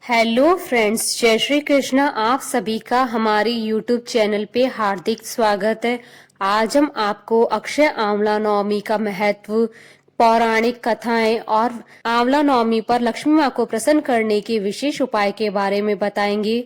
Hello friends, जय श्री कृष्णा। आप सभी का हमारी यूट्यूब चैनल पे हार्दिक स्वागत है। आज हम आपको अक्षय आंवला नवमी का महत्व, पौराणिक कथाएं और आंवला नवमी पर लक्ष्मी माँ को प्रसन्न करने के विशेष उपाय के बारे में बताएंगे।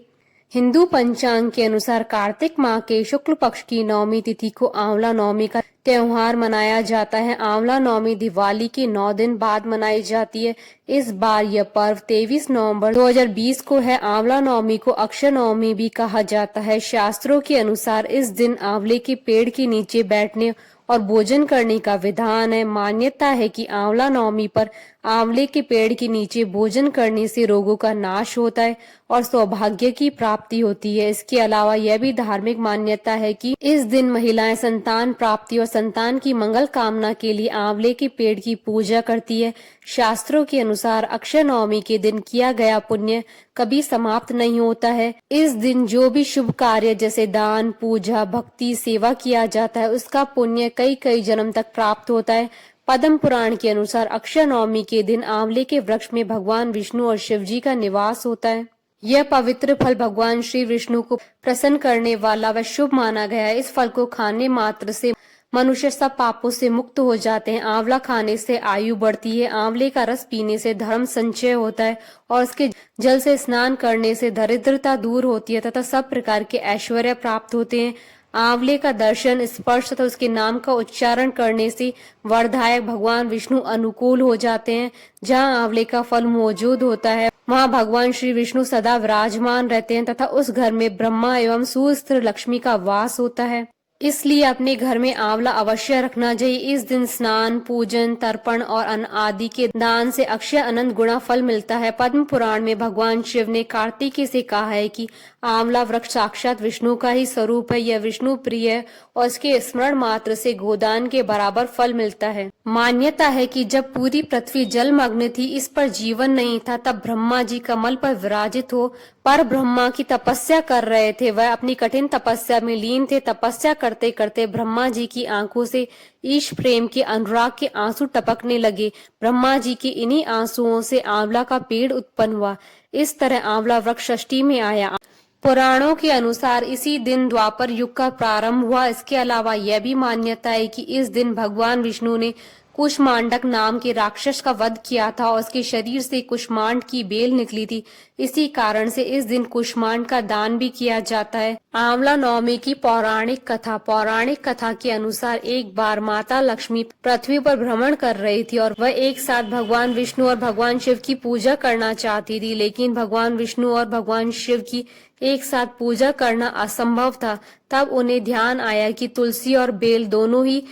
हिंदू पंचांग के अनुसार कार्तिक माह के शुक्ल पक्ष की नवमी तिथि को आंवला नवमी का त्योहार मनाया जाता है। आंवला नवमी दिवाली के 9 दिन बाद मनाई जाती है। इस बार यह पर्व 23 नवंबर 2020 को है। आंवला नवमी को अक्षय नवमी भी कहा जाता है। शास्त्रों के अनुसार इस दिन आंवले के पेड़ के नीचे बैठने और भोजन करने का विधान है। मान्यता है कि आंवला नवमी पर आंवले के पेड़ के नीचे भोजन करने से रोगों का नाश होता है और सौभाग्य की प्राप्ति होती है। इसके अलावा यह भी धार्मिक मान्यता है कि इस दिन महिलाएं संतान प्राप्ति और संतान की मंगल कामना के लिए आंवले के पेड़ की पूजा करती है। शास्त्रों के अनुसार अक्षय नवमी के दिन किया गया पुण्य कभी समाप्त नहीं होता है। इस दिन जो भी शुभ कार्य जैसे दान, पूजा, भक्ति, सेवा किया जाता है, उसका पुण्य कई कई जन्म तक प्राप्त होता है। पद्म पुराण के अनुसार अक्षय नवमी के दिन आंवले के वृक्ष में भगवान विष्णु और शिव जी का निवास होता है। यह पवित्र फल भगवान श्री विष्णु को प्रसन्न करने वाला व शुभ माना गया है। इस फल को खाने मात्र से मनुष्य सब पापों से मुक्त हो जाते हैं। आंवला खाने से आयु बढ़ती है। आंवले का रस पीने से धर्म संचय होता है और उसके जल से स्नान करने से दरिद्रता दूर होती है तथा सब प्रकार के ऐश्वर्य प्राप्त होते हैं। आंवले का दर्शन, स्पर्श तथा उसके नाम का उच्चारण करने से वरदायक भगवान विष्णु अनुकूल हो जाते हैं। जहाँ आंवले का फल मौजूद होता है, वहाँ भगवान श्री विष्णु सदा विराजमान रहते हैं तथा उस घर में ब्रह्मा एवं सुस्थिर लक्ष्मी का वास होता है। इसलिए अपने घर में आंवला अवश्य रखना चाहिए। इस दिन स्नान, पूजन, तर्पण और अन्न आदि के दान से अक्षय अनंत गुणा फल मिलता है। पद्म पुराण में भगवान शिव ने कार्तिकेय से कहा है कि आंवला वृक्ष साक्षात विष्णु का ही स्वरूप है। यह विष्णु प्रिय है और इसके स्मरण मात्र से गोदान के बराबर फल मिलता है। मान्यता है कि जब पूरी पृथ्वी जलमग्न थी, इस पर जीवन नहीं था, तब ब्रह्मा जी कमल पर विराजित हो पर ब्रह्मा की तपस्या कर रहे थे। वह अपनी कठिन तपस्या में लीन थे। तपस्या करते करते ब्रह्मा जी की आंखों से ईश प्रेम के अनुराग के आंसू टपकने लगे। ब्रह्मा जी के इन्हीं आंसुओं से आंवला का पेड़ उत्पन्न हुआ। इस तरह आंवला वृक्ष षष्ठी में आया। पुराणों के अनुसार इसी दिन द्वापर युग का प्रारंभ हुआ। इसके अलावा यह भी मान्यता है कि इस दिन भगवान विष्णु ने कुष्मांडक नाम के राक्षस का वध किया था और उसके शरीर से कुष्मांड की बेल निकली थी। इसी कारण से इस दिन कुष्मांड का दान भी किया जाता है। आंवला नवमी की पौराणिक कथा। पौराणिक कथा के अनुसार एक बार माता लक्ष्मी पृथ्वी पर भ्रमण कर रही थी और वह एक साथ भगवान विष्णु और भगवान शिव की पूजा करना चाहती थी, लेकिन भगवान विष्णु और भगवान शिव की एक साथ पूजा करना असंभव था। तब उन्हें ध्यान आया कि तुलसी और बेल दोनों ही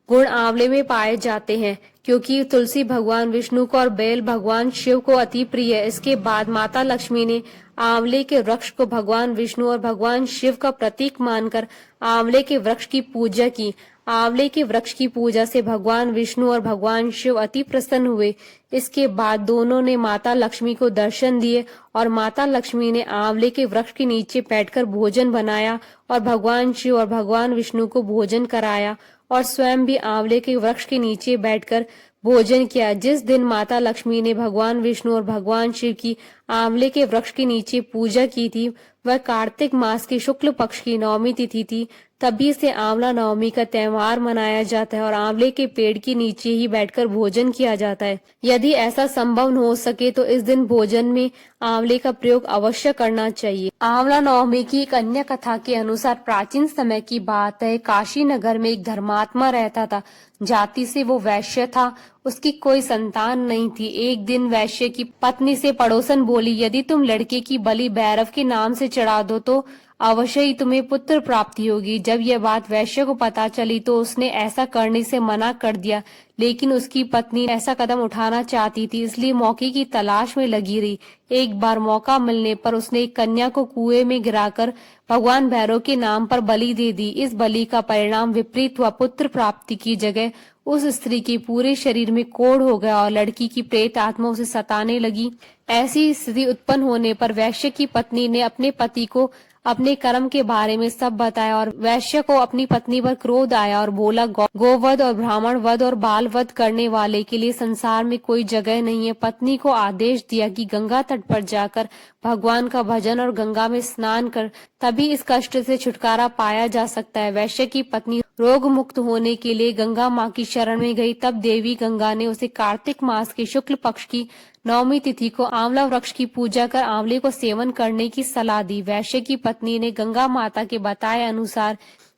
गुण आंवले में पाए जाते हैं, क्योंकि तुलसी भगवान विष्णु को और बेल भगवान शिव को अति प्रिय है। इसके बाद माता लक्ष्मी ने आंवले के वृक्ष को भगवान विष्णु और भगवान शिव का प्रतीक मानकर आंवले के वृक्ष की पूजा की। आंवले के वृक्ष की पूजा से भगवान विष्णु और भगवान शिव अति प्रसन्न हुए। इसके बाद दोनों ने माता लक्ष्मी को दर्शन दिए और माता लक्ष्मी ने आंवले के वृक्ष के नीचे बैठकर भोजन बनाया और भगवान शिव और भगवान विष्णु को भोजन कराया और स्वयं भी आंवले के वृक्ष के नीचे बैठकर भोजन किया। जिस दिन माता लक्ष्मी ने भगवान विष्णु और भगवान शिव की आंवले के वृक्ष के नीचे पूजा की थी, वह कार्तिक मास की शुक्ल पक्ष की नवमी तिथि थी। तभी से आंवला नवमी का त्योहार मनाया जाता है और आंवले के पेड़ के नीचे ही बैठकर भोजन किया जाता है। यदि ऐसा संभव न हो सके तो इस दिन भोजन में आंवले का प्रयोग अवश्य करना चाहिए। आंवला नवमी की एक अन्य कथा के अनुसार प्राचीन समय की बात है। काशी नगर में एक धर्मात्मा रहता था। जाति से वो वैश्य था। उसकी कोई संतान नहीं थी। एक दिन वैश्य की पत्नी से पड़ोसन बोली, यदि तुम लड़के की बलि भैरव के नाम से चढ़ा दो तो अवश्य ही तुम्हें पुत्र प्राप्ति होगी। जब यह बात वैश्य को पता चली तो उसने ऐसा करने से मना कर दिया, लेकिन उसकी पत्नी ऐसा कदम उठाना चाहती थी, इसलिए मौके की तलाश में लगी रही। एक बार मौका मिलने पर उसने एक कन्या को कुएं में गिराकर भगवान भैरव के नाम पर बलि दे दी। इस बलि का परिणाम विपरीत हुआ। पुत्र प्राप्ति की जगह उस स्त्री के पूरे शरीर में कोढ़ हो गया और लड़की की प्रेत आत्मा उसे सताने लगी। ऐसी स्थिति उत्पन्न होने पर वैश्य की पत्नी ने अपने पति को अपने कर्म के बारे में सब बताया और वैश्य को अपनी पत्नी पर क्रोध आया और बोला, गोवध और ब्राह्मण वध और बाल वध करने वाले के लिए संसार में कोई जगह नहीं है। पत्नी को आदेश दिया कि गंगा तट पर जाकर भगवान का भजन और गंगा में स्नान कर, तभी इस कष्ट से छुटकारा पाया जा सकता है। वैश्य की पत्नी रोग मुक्त होने के लिए गंगा माँ की शरण में गई। तब देवी गंगा ने उसे कार्तिक मास के शुक्ल पक्ष की 9वीं तिथि को आंवला वृक्ष की पूजा कर आंवले को सेवन करने की सलाह दी। वैश्य की पत्नी ने गंगा माता के बताए अनुसार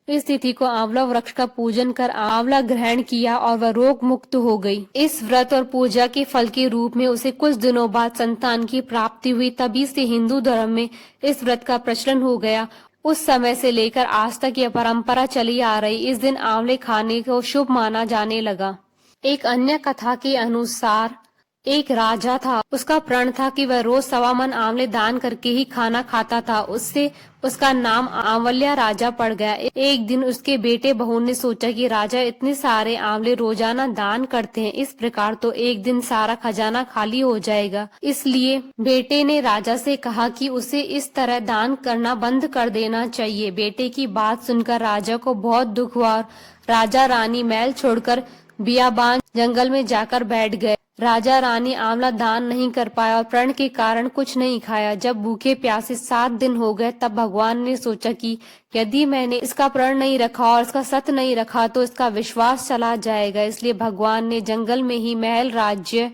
इस तिथि को आंवला वृक्ष का पूजन कर आंवला ग्रहण किया और वह रोग मुक्त हो गई। इस व्रत और पूजा के फल के रूप में उसे कुछ दिनों बाद संतान की प्राप्ति हुई। तभी से हिंदू धर्म में इस व्रत का प्रचलन हो गया। उस समय से लेकर आज तक यह परंपरा चली आ रही। इस दिन आंवले खाने को शुभ माना जाने लगा। एक अन्य कथा के अनुसार एक राजा था। उसका प्रण था कि वह रोज 1.25 मन आंवले दान करके ही खाना खाता था। उससे उसका नाम आंवल्या राजा पड़ गया। एक दिन उसके बेटे बहू ने सोचा कि राजा इतने सारे आंवले रोजाना दान करते हैं, इस प्रकार तो एक दिन सारा खजाना खाली हो जाएगा। इसलिए बेटे ने राजा से कहा कि उसे इस तरह दान करना बंद कर देना चाहिए। बेटे की बात सुनकर राजा को बहुत दुख हुआ और राजा रानी महल छोड़कर बियाबान जंगल में जाकर बैठ गए। राजा रानी आंवला दान नहीं कर पाया और प्रण के कारण कुछ नहीं खाया। जब भूखे प्यासे 7 दिन हो गए तब भगवान ने सोचा कि यदि मैंने इसका प्रण नहीं रखा और इसका सत्य नहीं रखा तो इसका विश्वास चला जाएगा। इसलिए भगवान ने जंगल में ही महल, राज्य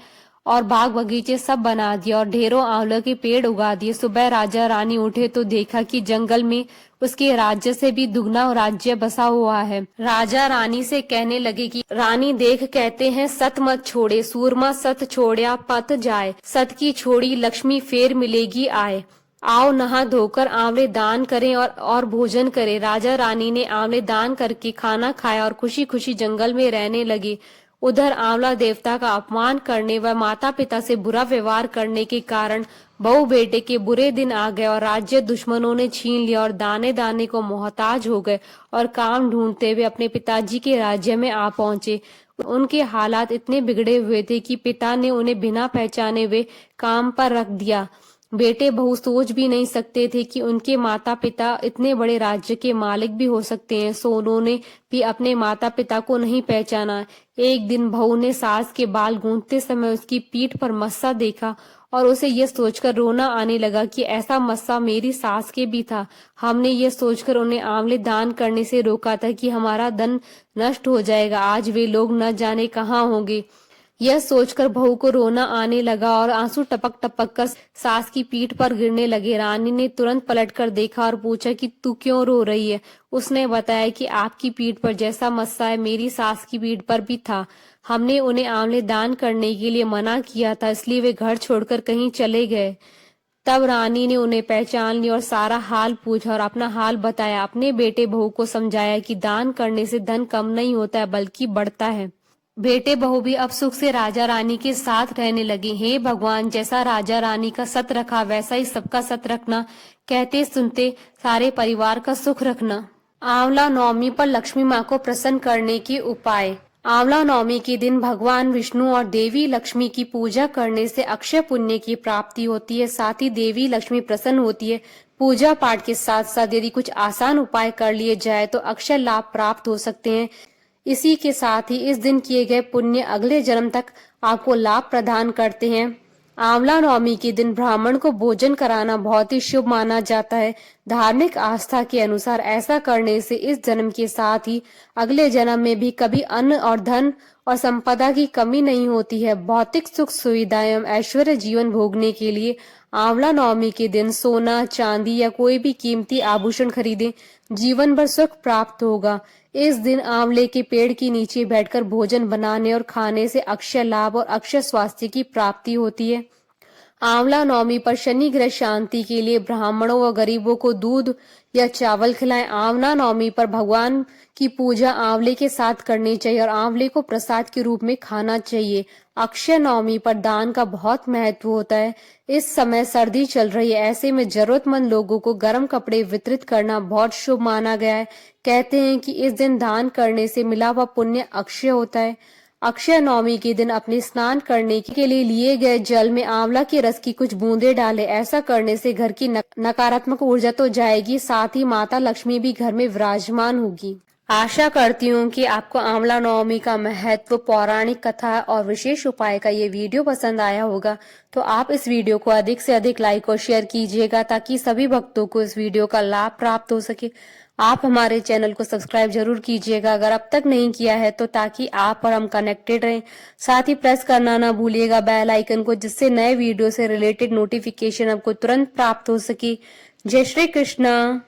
और बाग बगीचे सब बना दिया और ढेरों आंवलों के पेड़ उगा दिए। सुबह राजा रानी उठे तो देखा कि जंगल में उसके राज्य से भी दुगना राज्य बसा हुआ है। राजा रानी से कहने लगे कि रानी देख, कहते हैं सत मत छोड़े, सूरमा सत छोड़या पत जाए, सत की छोड़ी लक्ष्मी फेर मिलेगी आए। आओ नहा धोकर आंवले दान करें और भोजन करें। राजा रानी ने आंवले दान करके खाना खाया और खुशी खुशी जंगल में रहने लगे। उधर आंवला देवता का अपमान करने व माता पिता से बुरा व्यवहार करने के कारण बहू बेटे के बुरे दिन आ गए और राज्य दुश्मनों ने छीन लिया और दाने दाने को मोहताज हो गए और काम ढूंढते हुए अपने पिताजी के राज्य में आ पहुंचे। उनके हालात इतने बिगड़े हुए थे कि पिता ने उन्हें बिना पहचाने हुए काम पर रख दिया। बेटे बहू सोच भी नहीं सकते थे कि उनके माता पिता इतने बड़े राज्य के मालिक भी हो सकते हैं। सो उन्होंने भी अपने माता पिता को नहीं पहचाना। एक दिन बहू ने सास के बाल गूंथते समय उसकी पीठ पर मस्सा देखा और उसे यह सोचकर रोना आने लगा कि ऐसा मस्सा मेरी सास के भी था। हमने ये सोचकर उन्हें आंवले दान करने से रोका था कि हमारा धन नष्ट हो जाएगा। आज वे लोग न जाने कहाँ होंगे। यह सोचकर बहू को रोना आने लगा और आंसू टपक टपक कर सास की पीठ पर गिरने लगे। रानी ने तुरंत पलटकर देखा और पूछा कि तू क्यों रो रही है। उसने बताया कि आपकी पीठ पर जैसा मस्सा है मेरी सास की पीठ पर भी था। हमने उन्हें आंवले दान करने के लिए मना किया था, इसलिए वे घर छोड़कर कहीं चले गए। तब रानी ने उन्हें पहचान लिया और सारा हाल पूछा और अपना हाल बताया। अपने बेटे बहू को समझाया कि दान करने से धन कम नहीं होता है बल्कि बढ़ता है। बेटे बहू भी अब सुख से राजा रानी के साथ रहने लगे। हे भगवान, जैसा राजा रानी का सत रखा वैसा ही सबका सत रखना, कहते सुनते सारे परिवार का सुख रखना। आंवला नवमी पर लक्ष्मी माँ को प्रसन्न करने के उपाय। आंवला नवमी के दिन भगवान विष्णु और देवी लक्ष्मी की पूजा करने से अक्षय पुण्य की प्राप्ति होती है। साथ ही देवी लक्ष्मी प्रसन्न होती है। पूजा पाठ के साथ साथ यदि कुछ आसान उपाय कर लिए जाए तो अक्षय लाभ प्राप्त हो सकते हैं। इसी के साथ ही इस दिन किए गए पुण्य अगले जन्म तक आपको लाभ प्रदान करते हैं। आंवला नवमी के दिन ब्राह्मण को भोजन कराना बहुत ही शुभ माना जाता है। धार्मिक आस्था के अनुसार ऐसा करने से इस जन्म के साथ ही अगले जन्म में भी कभी अन्न और धन और संपदा की कमी नहीं होती है। भौतिक सुख सुविधाएं एवं ऐश्वर्य जीवन भोगने के लिए आंवला नवमी के दिन सोना, चांदी या कोई भी कीमती आभूषण खरीदें, जीवन भर सुख प्राप्त होगा। इस दिन आंवले के पेड़ के नीचे बैठकर भोजन बनाने और खाने से अक्षय लाभ और अक्षय स्वास्थ्य की प्राप्ति होती है। आंवला नवमी पर शनि ग्रह शांति के लिए ब्राह्मणों व गरीबों को दूध या चावल खिलाएं। आंवला नवमी पर भगवान की पूजा आंवले के साथ करनी चाहिए और आंवले को प्रसाद के रूप में खाना चाहिए। अक्षय नवमी पर दान का बहुत महत्व होता है। इस समय सर्दी चल रही है, ऐसे में जरूरतमंद लोगों को गर्म कपड़े वितरित करना बहुत शुभ माना गया है। कहते हैं कि इस दिन दान करने से मिला हुआ पुण्य अक्षय होता है। अक्षय नवमी के दिन अपने स्नान करने के लिए गए जल में आंवला के रस की कुछ बूंदें डालें। ऐसा करने से घर की नकारात्मक ऊर्जा तो जाएगी, साथ ही माता लक्ष्मी भी घर में विराजमान होगी। आशा करती हूँ कि आपको आंवला नवमी का महत्व, पौराणिक कथा और विशेष उपाय का ये वीडियो पसंद आया होगा। तो आप इस वीडियो को अधिक से अधिक लाइक और शेयर कीजिएगा ताकि सभी भक्तों को इस वीडियो का लाभ प्राप्त हो सके। आप हमारे चैनल को सब्सक्राइब जरूर कीजिएगा अगर अब तक नहीं किया है तो, ताकि आप और हम कनेक्टेड रहें। साथ ही प्रेस करना ना भूलिएगा बेल आइकन को, जिससे नए वीडियो से रिलेटेड नोटिफिकेशन आपको तुरंत प्राप्त हो सके। जय श्री कृष्णा।